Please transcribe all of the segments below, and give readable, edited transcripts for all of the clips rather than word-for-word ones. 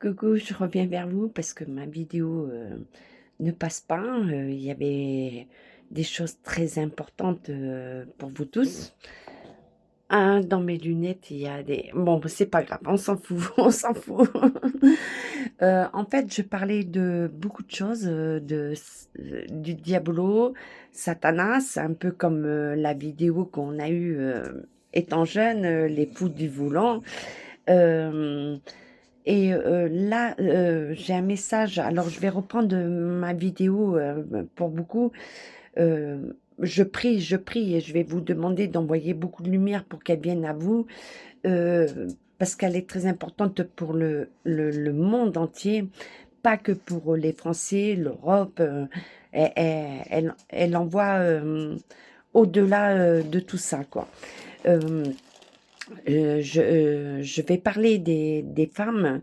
Coucou, je reviens vers vous parce que ma vidéo ne passe pas. Il y avait des choses très importantes pour vous tous. Dans mes lunettes, il y a des... Bon, c'est pas grave, on s'en fout, on s'en fout. En fait, je parlais de beaucoup de choses, du Diabolo, Satanas, un peu comme la vidéo qu'on a eue étant jeune, les fous du volant. Euh, là, j'ai un message. Alors, je vais reprendre ma vidéo pour beaucoup. Je prie et je vais vous demander d'envoyer beaucoup de lumière pour qu'elle vienne à vous, parce qu'elle est très importante pour le monde entier, pas que pour les Français, l'Europe. Elle envoie au-delà de tout ça, quoi. Euh, je vais parler des femmes.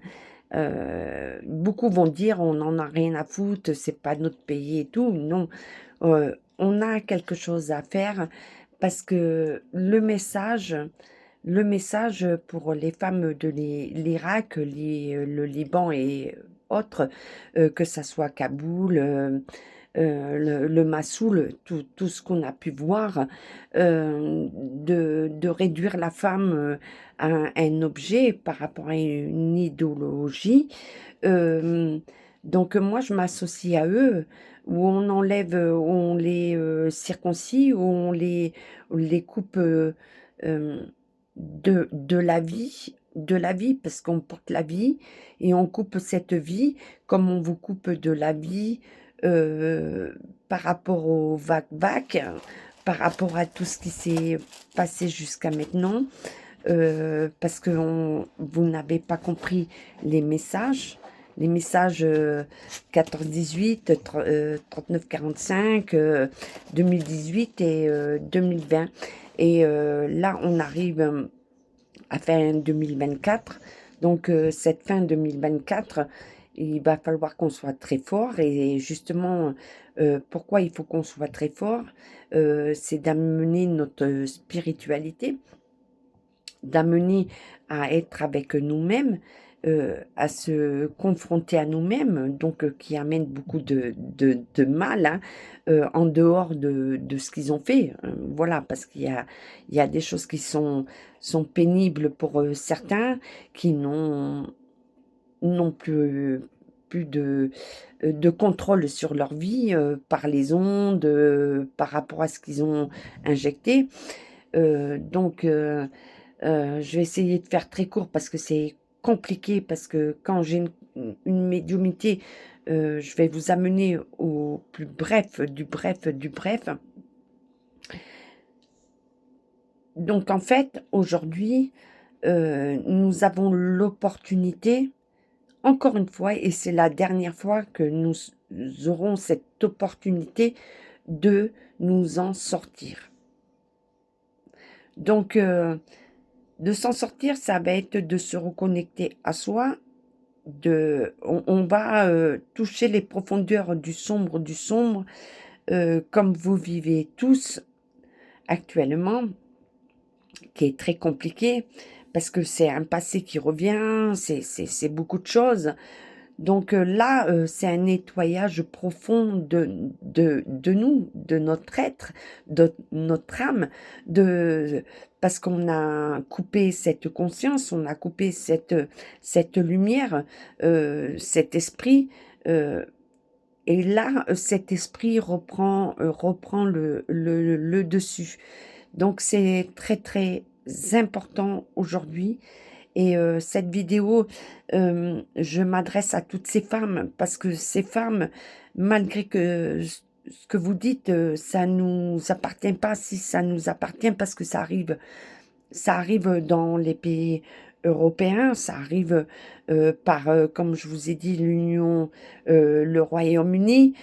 Beaucoup vont dire on n'en a rien à foutre, c'est pas notre pays et tout. Non, on a quelque chose à faire parce que le message pour les femmes de l'Irak, le Liban et autres, que ça soit Kaboul, le Massoul, tout ce qu'on a pu voir, de réduire la femme à un objet par rapport à une idéologie. Euh, donc moi, je m'associe à eux, où on enlève, où on les circoncis, où on les coupe euh, de la vie, parce qu'on porte la vie, et on coupe cette vie comme on vous coupe de la vie euh, par rapport au vac-vac, par rapport à tout ce qui s'est passé jusqu'à maintenant, parce que vous n'avez pas compris les messages. Les messages 14-18, 39-45, 2018 et 2020. Et là, on arrive à fin 2024. Donc, cette fin 2024, il va falloir qu'on soit très fort. Et justement, pourquoi il faut qu'on soit très fort? C'est d'amener notre spiritualité, d'amener à être avec nous-mêmes, à se confronter à nous-mêmes, donc qui amène beaucoup de mal, hein, en dehors de ce qu'ils ont fait. Voilà, parce il y a des choses qui sont pénibles pour certains, qui n'ont plus de contrôle sur leur vie par les ondes, par rapport à ce qu'ils ont injecté. Donc, je vais essayer de faire très court parce que c'est compliqué, parce que quand j'ai une médiumnité, je vais vous amener au plus bref du bref du bref. Donc en fait, aujourd'hui, nous avons l'opportunité, encore une fois, et c'est la dernière fois que nous aurons cette opportunité de nous en sortir. Donc, de s'en sortir, ça va être de se reconnecter à soi, on va toucher les profondeurs du sombre, comme vous vivez tous actuellement, qui est très compliqué, parce que c'est un passé qui revient, c'est beaucoup de choses. Donc là, c'est un nettoyage profond de nous, de notre être, de notre âme, parce qu'on a coupé cette conscience, on a coupé cette lumière, cet esprit. euh, et là, cet esprit reprend le dessus. Donc c'est très très important aujourd'hui. Et cette vidéo, je m'adresse à toutes ces femmes parce que ces femmes, malgré que ce que vous dites, ça nous appartient pas, si ça nous appartient parce que ça arrive dans les pays européens, ça arrive par, comme je vous ai dit, le Royaume-Uni,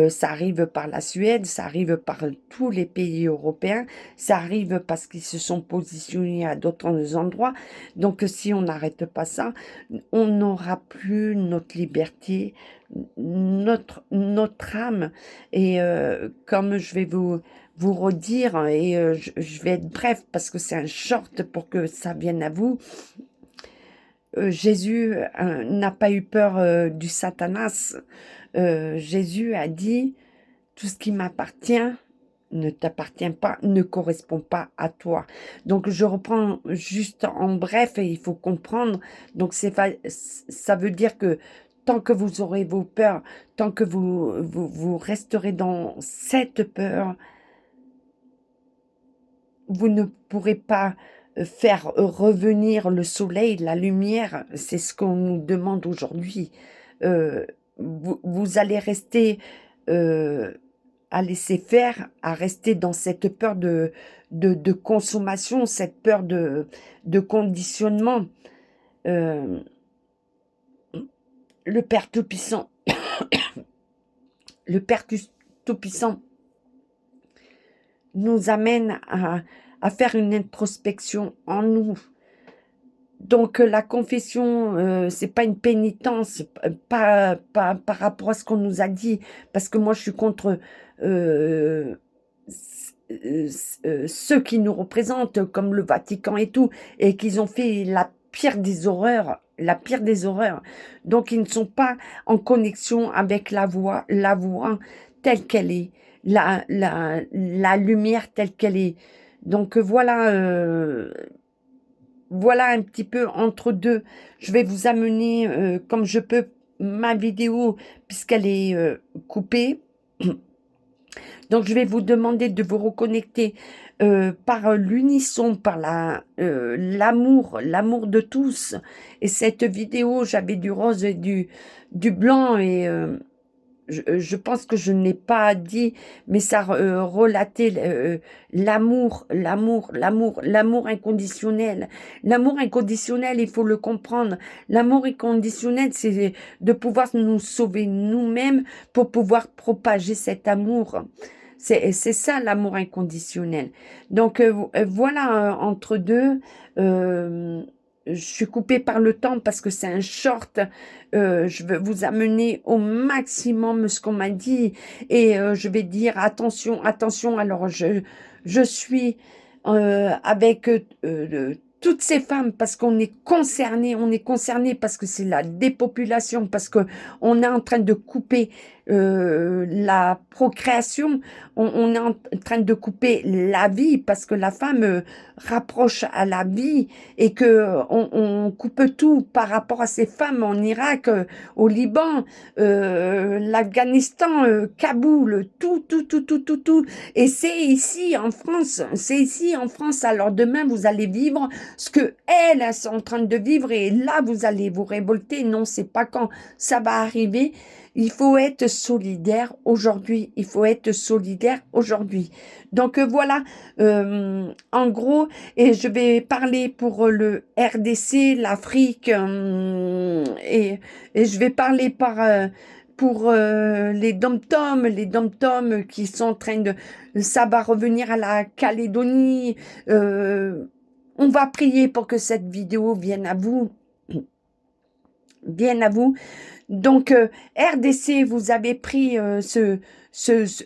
ça arrive par la Suède, ça arrive par tous les pays européens, ça arrive parce qu'ils se sont positionnés à d'autres endroits. Donc, si on n'arrête pas ça, on n'aura plus notre liberté, notre âme. Et comme je vais vous redire, et je vais être bref parce que c'est un short pour que ça vienne à vous. Jésus n'a pas eu peur du Satanas. Jésus a dit, tout ce qui m'appartient ne t'appartient pas, ne correspond pas à toi. Donc, je reprends juste en bref et il faut comprendre. Donc, ça veut dire que tant que vous aurez vos peurs, tant que vous resterez dans cette peur, vous ne pourrez pas faire revenir le soleil, la lumière. C'est ce qu'on nous demande aujourd'hui. Vous allez rester à laisser faire, à rester dans cette peur de consommation, cette peur de conditionnement. Le Père Tout-Puissant, le Père Tout-Puissant nous amène à faire une introspection en nous. Donc la confession, c'est pas une pénitence, pas par rapport à ce qu'on nous a dit, parce que moi je suis contre ceux qui nous représentent, comme le Vatican et tout, et qu'ils ont fait la pire des horreurs, la pire des horreurs. Donc ils ne sont pas en connexion avec la voix telle qu'elle est, la lumière telle qu'elle est. Donc voilà. Voilà un petit peu entre deux. Je vais vous amener, comme je peux, ma vidéo, puisqu'elle est coupée. Donc, je vais vous demander de vous reconnecter par l'unisson, par l'amour de tous. Et cette vidéo, j'avais du rose et du blanc et je pense que je n'ai pas dit, mais ça relatait l'amour inconditionnel. L'amour inconditionnel, il faut le comprendre. L'amour inconditionnel, c'est de pouvoir nous sauver nous-mêmes pour pouvoir propager cet amour. C'est ça l'amour inconditionnel. Donc voilà, entre deux, je suis coupée par le temps parce que c'est un short. Je veux vous amener au maximum ce qu'on m'a dit et je vais dire attention, attention. Alors je suis avec toutes ces femmes parce qu'on est concerné parce que c'est la dépopulation, parce que on est en train de couper la procréation, on est en train de couper la vie parce que la femme rapproche à la vie et que on coupe tout par rapport à ces femmes en Irak, au Liban, l'Afghanistan, Kaboul, tout. Et c'est ici en France, Alors demain, vous allez vivre ce que elles sont en train de vivre et là, vous allez vous révolter. Non, c'est pas quand ça va arriver. Il faut être solidaire aujourd'hui. Il faut être solidaire aujourd'hui. Donc voilà, en gros, et je vais parler pour le RDC, l'Afrique, et je vais parler pour les dom-toms qui sont en train de... Ça va revenir à la Calédonie. On va prier pour que cette vidéo vienne à vous. Vienne à vous. Donc, RDC, vous avez pris ce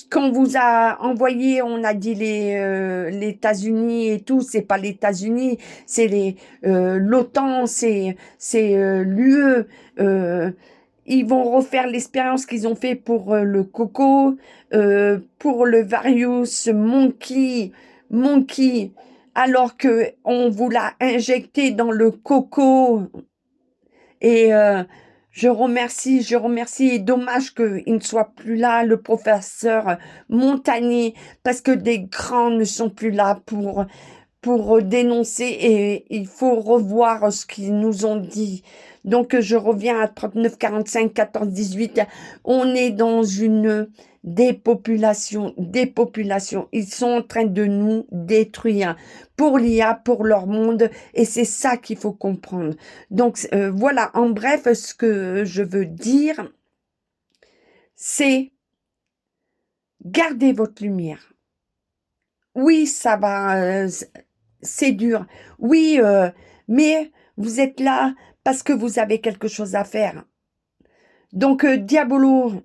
qu'on vous a envoyé, on a dit les États-Unis et tout, c'est pas les États-Unis, c'est l'OTAN, c'est l'UE. Ils vont refaire l'expérience qu'ils ont fait pour le coco, pour le Various Monkey, alors que on vous l'a injecté dans le coco. Et je remercie, et dommage qu'il ne soit plus là, le professeur Montagnier, parce que des grands ne sont plus là pour dénoncer et il faut revoir ce qu'ils nous ont dit. Donc, je reviens à 39, 45, 14, 18. On est dans une dépopulation. Ils sont en train de nous détruire pour l'IA, pour leur monde. Et c'est ça qu'il faut comprendre. Donc, voilà, en bref, ce que je veux dire, c'est gardez votre lumière. Oui, ça va, c'est dur. Oui, mais vous êtes là parce que vous avez quelque chose à faire. Donc, Diabolo,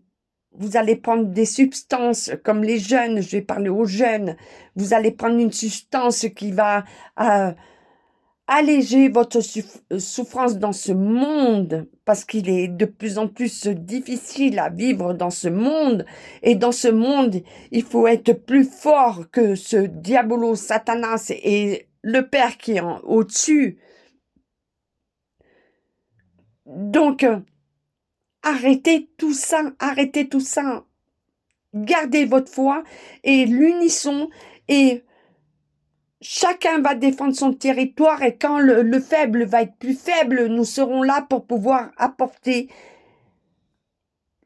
vous allez prendre des substances comme les jeunes, je vais parler aux jeunes, vous allez prendre une substance qui va alléger votre souffrance dans ce monde, parce qu'il est de plus en plus difficile à vivre dans ce monde. Et dans ce monde, il faut être plus fort que ce diabolo, Satanas et le Père qui est au-dessus. Donc, arrêtez tout ça, arrêtez tout ça. Gardez votre foi et l'unisson et chacun va défendre son territoire et quand le faible va être plus faible, nous serons là pour pouvoir apporter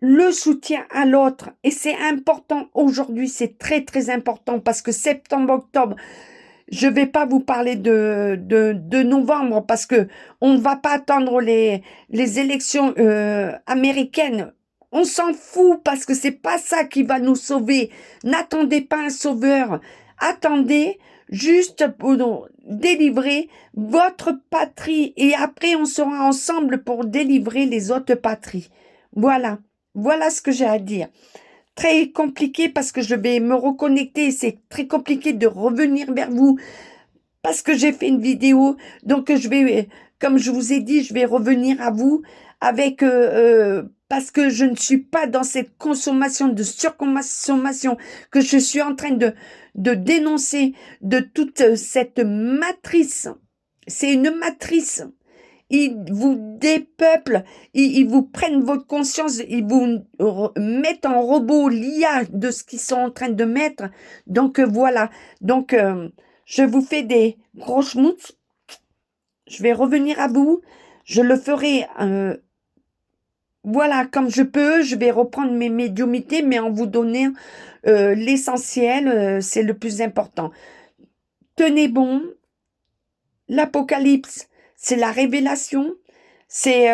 le soutien à l'autre. Et c'est important aujourd'hui, c'est très très important parce que septembre-octobre, je vais pas vous parler de novembre parce que on ne va pas attendre les élections américaines. On s'en fout parce que c'est pas ça qui va nous sauver. N'attendez pas un sauveur. Attendez juste pour délivrer votre patrie et après on sera ensemble pour délivrer les autres patries. Voilà. Voilà ce que j'ai à dire. Très compliqué parce que je vais me reconnecter. C'est très compliqué de revenir vers vous parce que j'ai fait une vidéo. Donc, je vais, comme je vous ai dit, je vais revenir à vous avec... parce que je ne suis pas dans cette consommation de surconsommation que je suis en train de dénoncer de toute cette matrice. C'est une matrice. Ils vous dépeuplent, ils vous prennent votre conscience, ils vous mettent en robot l'IA de ce qu'ils sont en train de mettre. Donc voilà, donc je vous fais des gros schmutz. Je vais revenir à vous, je le ferai, voilà, comme je peux, je vais reprendre mes médiumités, mais en vous donnant l'essentiel, c'est le plus important. Tenez bon, l'Apocalypse, c'est la révélation, c'est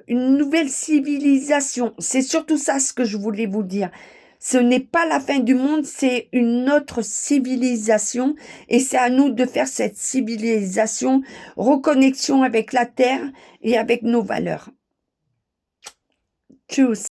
une nouvelle civilisation. C'est surtout ça ce que je voulais vous dire. Ce n'est pas la fin du monde, c'est une autre civilisation et c'est à nous de faire cette civilisation, reconnexion avec la terre et avec nos valeurs. Tchuss.